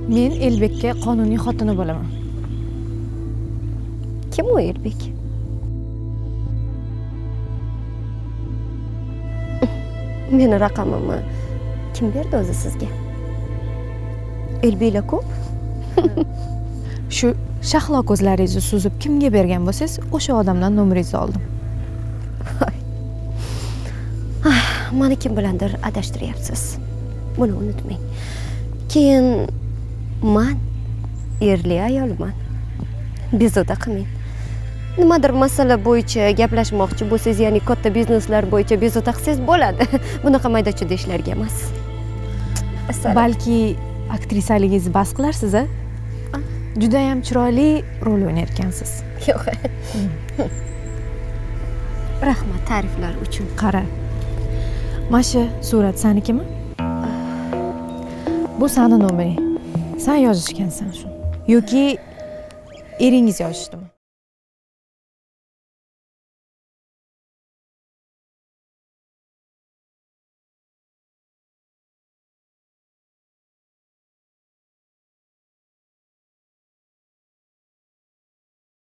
Men Elbekka qonuniy xotini bo'laman. Kim u Elbek? Meni raqamimni kim berdi o'zi sizga? Elbeklar ko'p. Shu shahlo ko'zlaringizni suzib kimga bergan bo'lsangiz, o'sha odamdan nomeringizni oldim. Meni kim bilandir adashtiryapsiz. Buni unutmang. Keyin men erli ayolman. Bezovta qilmang. Nimadir masala bo'yicha gaplashmoqchi bo'lsangiz, ya'ni katta bizneslar bo'yicha bezovta qilsangiz bo'ladi. Bunaqa mayda-chuyda ishlarga emas. Balki aktrisaligingizni bas qilarsiz, a? Juda ham chiroyli rol o'ynayotgansiz. Yo'q. Rahmat ta'riflar uchun. Qara. Mana shu surat senikimi? Bu seni nomering. Sen yozishgansan shu. Yoki eringiz yozishdimi?